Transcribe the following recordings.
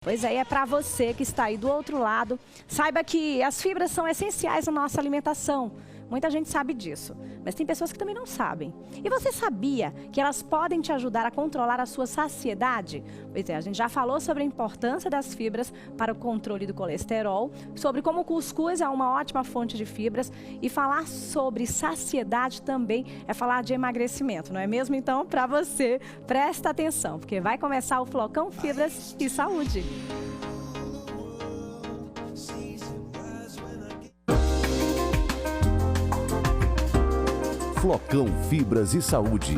Pois é, é para você que está aí do outro lado. Saiba que as fibras são essenciais na nossa alimentação. Muita gente sabe disso, mas tem pessoas que também não sabem. E você sabia que elas podem te ajudar a controlar a sua saciedade? Pois é, a gente já falou sobre a importância das fibras para o controle do colesterol, sobre como o cuscuz é uma ótima fonte de fibras, e falar sobre saciedade também é falar de emagrecimento, não é mesmo? Então, para você, presta atenção, porque vai começar o Flocão Fibras e Saúde. Flocão Fibras e Saúde.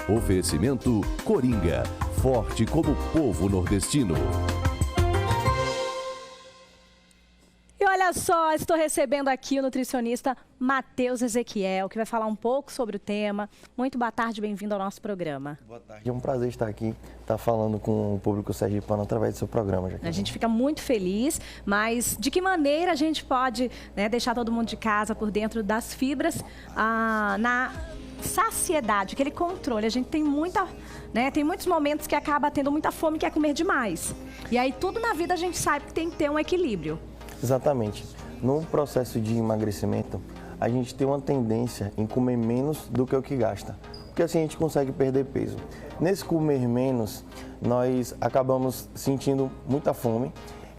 Oferecimento Coringa, forte como o povo nordestino. E olha só, estou recebendo aqui o nutricionista Matheus Ezequiel, que vai falar um pouco sobre o tema. Muito boa tarde, bem-vindo ao nosso programa. Boa tarde, é um prazer estar aqui, estar falando com o público sergipano através do seu programa, Jaqueline. A gente fica muito feliz, mas de que maneira a gente pode, né, deixar todo mundo de casa por dentro das fibras na saciedade, aquele controle? A gente tem tem muitos momentos que acaba tendo muita fome e quer comer demais. E aí tudo na vida a gente sabe que tem que ter um equilíbrio. Exatamente. No processo de emagrecimento, a gente tem uma tendência em comer menos do que o que gasta, porque assim a gente consegue perder peso. Nesse comer menos, nós acabamos sentindo muita fome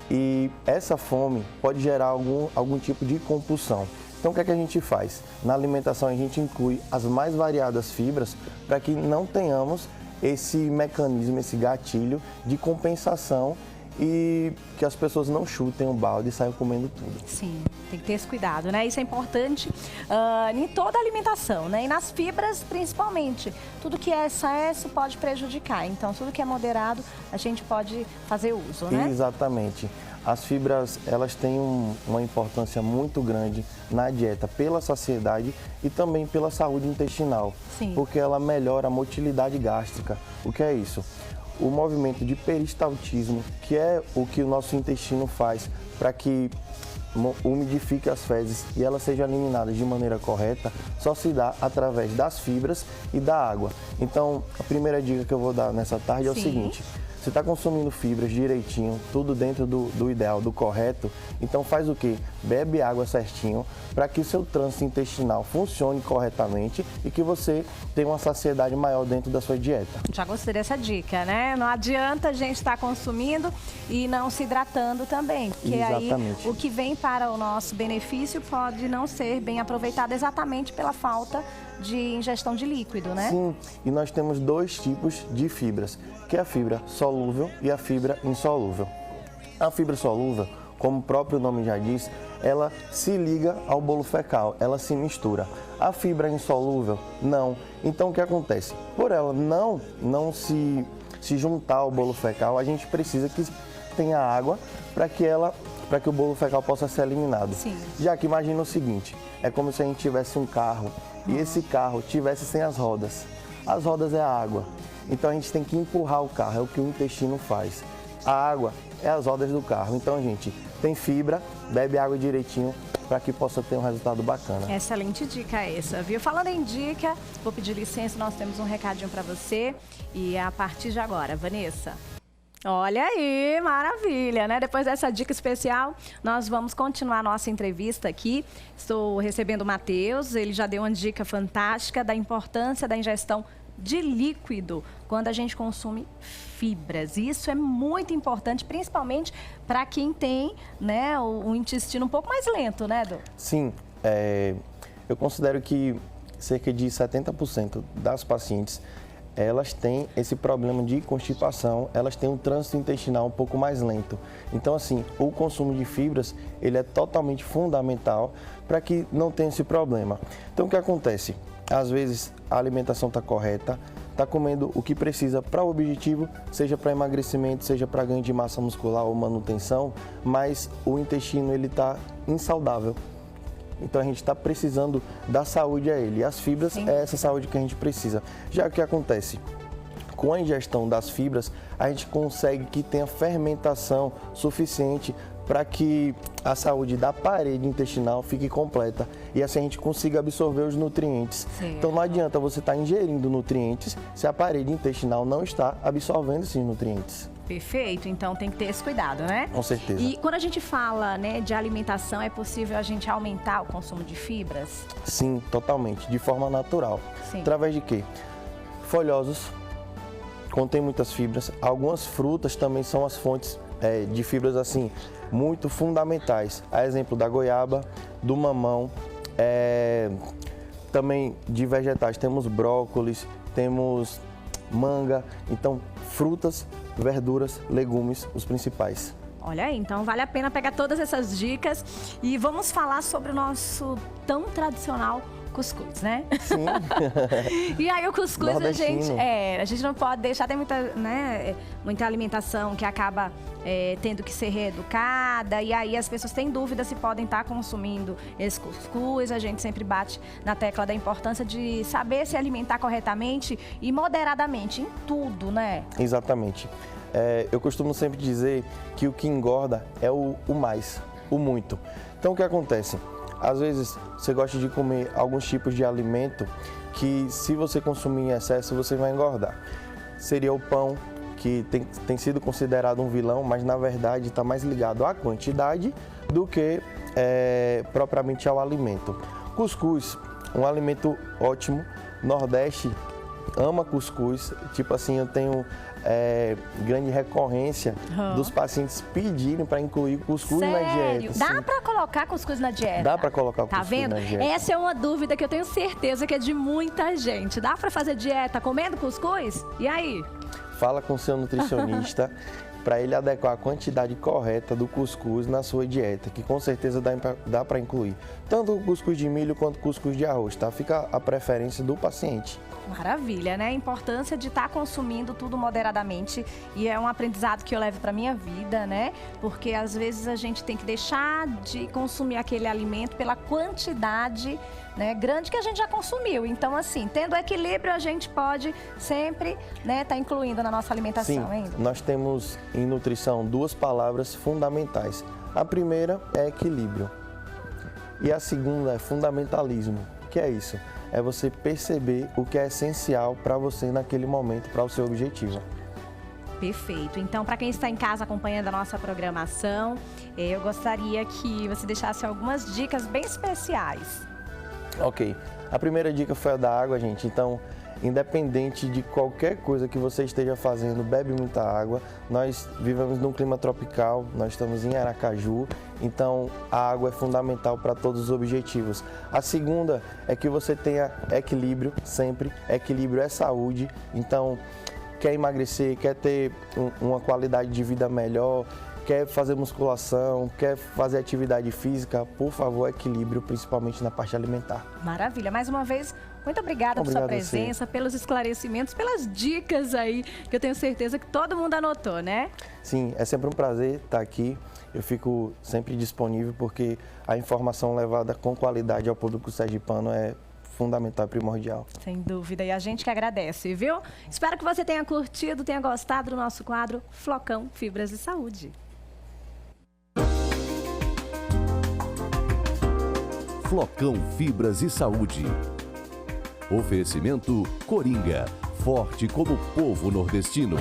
e essa fome pode gerar algum tipo de compulsão. Então o que é que a gente faz? Na alimentação a gente inclui as mais variadas fibras para que não tenhamos esse mecanismo, esse gatilho de compensação e que as pessoas não chutem o balde e saiam comendo tudo. Sim, tem que ter esse cuidado, né? Isso é importante em toda a alimentação, né? E nas fibras, principalmente. Tudo que é excesso pode prejudicar. Então, tudo que é moderado, a gente pode fazer uso, né? Exatamente. As fibras, elas têm uma importância muito grande na dieta, pela saciedade e também pela saúde intestinal. Sim. Porque ela melhora a motilidade gástrica. O que é isso? O movimento de peristaltismo, que é o que o nosso intestino faz para que umidifique as fezes e elas sejam eliminadas de maneira correta, só se dá através das fibras e da água. Então, a primeira dica que eu vou dar nessa tarde é o seguinte: você está consumindo fibras direitinho, tudo dentro do ideal, do correto, então faz o quê? Bebe água certinho para que o seu trânsito intestinal funcione corretamente e que você tenha uma saciedade maior dentro da sua dieta. Já gostei dessa dica, né? Não adianta a gente estar consumindo e não se hidratando também, porque Exatamente. Aí o que vem para o nosso benefício pode não ser bem aproveitado exatamente pela falta de ingestão de líquido, né? Sim, e nós temos dois tipos de fibras, que é a fibra solúvel e a fibra insolúvel. A fibra solúvel, como o próprio nome já diz, ela se liga ao bolo fecal, ela se mistura. A fibra insolúvel, não. Então o que acontece? Por ela não se juntar ao bolo fecal, a gente precisa que tenha água para que o bolo fecal possa ser eliminado. Sim. Já que imagina o seguinte, é como se a gente tivesse um carro e esse carro tivesse sem as rodas. As rodas é a água. Então a gente tem que empurrar o carro, é o que o intestino faz. A água é as rodas do carro. Então, gente, tem fibra, bebe água direitinho para que possa ter um resultado bacana. Excelente dica essa, viu? Falando em dica, vou pedir licença, nós temos um recadinho para você. E é a partir de agora, Vanessa. Olha aí, maravilha, né? Depois dessa dica especial, nós vamos continuar a nossa entrevista aqui. Estou recebendo o Matheus, ele já deu uma dica fantástica da importância da ingestão de líquido quando a gente consome fibras. Isso é muito importante, principalmente para quem tem, né, o intestino um pouco mais lento, né, Edu? Sim, eu considero que cerca de 70% das pacientes elas têm esse problema de constipação, elas têm um trânsito intestinal um pouco mais lento. Então, assim, o consumo de fibras, ele é totalmente fundamental para que não tenha esse problema. Então, o que acontece? Às vezes, a alimentação está correta, está comendo o que precisa para o objetivo, seja para emagrecimento, seja para ganho de massa muscular ou manutenção, mas o intestino, ele está insaudável. Então a gente está precisando dar saúde a ele. E as fibras é essa saúde que a gente precisa. Já o que acontece? Com a ingestão das fibras, a gente consegue que tenha fermentação suficiente para que a saúde da parede intestinal fique completa e assim a gente consiga absorver os nutrientes. Sim. Então não adianta você estar ingerindo nutrientes se a parede intestinal não está absorvendo esses nutrientes. Perfeito, então tem que ter esse cuidado, né? Com certeza. E quando a gente fala, né, de alimentação, é possível a gente aumentar o consumo de fibras? Sim, totalmente, de forma natural. Sim. Através de quê? Folhosos, contém muitas fibras. Algumas frutas também são as fontes de fibras assim muito fundamentais. A exemplo da goiaba, do mamão, também de vegetais temos brócolis, temos manga. Então, frutas, verduras, legumes, os principais. Olha aí, então vale a pena pegar todas essas dicas e vamos falar sobre o nosso tão tradicional cuscuz, né? Sim. E aí o cuscuz a gente não pode deixar, tem muita, né, muita alimentação que acaba tendo que ser reeducada, e aí as pessoas têm dúvida se podem estar consumindo esse cuscuz. A gente sempre bate na tecla da importância de saber se alimentar corretamente e moderadamente em tudo, né? Exatamente. Eu costumo sempre dizer que o que engorda é o mais, o muito. Então o que acontece? Às vezes você gosta de comer alguns tipos de alimento que, se você consumir em excesso, você vai engordar. Seria o pão, que tem sido considerado um vilão, mas na verdade está mais ligado à quantidade do que propriamente ao alimento. Cuscuz, um alimento ótimo. Nordeste ama cuscuz. Tipo assim, eu tenho grande recorrência dos pacientes pedirem para incluir cuscuz na dieta. Dá para colocar cuscuz na dieta? Dá para colocar o cuscuz vendo? na dieta. Essa é uma dúvida que eu tenho certeza que é de muita gente. Dá para fazer dieta comendo cuscuz? E aí? Fala com o seu nutricionista para ele adequar a quantidade correta do cuscuz na sua dieta, que com certeza dá para incluir tanto o cuscuz de milho quanto o cuscuz de arroz, tá? Fica a preferência do paciente. Maravilha, né? A importância de estar consumindo tudo moderadamente, e é um aprendizado que eu levo para minha vida, né? Porque às vezes a gente tem que deixar de consumir aquele alimento pela quantidade, né, grande que a gente já consumiu. Então, assim, tendo equilíbrio, a gente pode sempre, né, tá incluindo na nossa alimentação. Sim, ainda. Nós temos em nutrição duas palavras fundamentais. A primeira é equilíbrio e a segunda é fundamentalismo. O que é isso? É você perceber o que é essencial para você naquele momento, para o seu objetivo. Perfeito. Então, para quem está em casa acompanhando a nossa programação, eu gostaria que você deixasse algumas dicas bem especiais. Ok. A primeira dica foi a da água, gente. Então, independente de qualquer coisa que você esteja fazendo, bebe muita água. Nós vivemos num clima tropical, nós estamos em Aracaju, então a água é fundamental para todos os objetivos. A segunda é que você tenha equilíbrio sempre. Equilíbrio é saúde, então quer emagrecer, quer ter uma qualidade de vida melhor, quer fazer musculação, quer fazer atividade física, por favor, equilíbrio, principalmente na parte alimentar. Maravilha. Mais uma vez, muito obrigada por sua presença, pelos esclarecimentos, pelas dicas aí, que eu tenho certeza que todo mundo anotou, né? Sim, é sempre um prazer estar aqui. Eu fico sempre disponível porque a informação levada com qualidade ao público sergipano é fundamental e primordial. Sem dúvida, e a gente que agradece, viu? Espero que você tenha curtido, tenha gostado do nosso quadro Flocão Fibras e Saúde. Flocão Fibras e Saúde. Oferecimento Coringa, forte como o povo nordestino.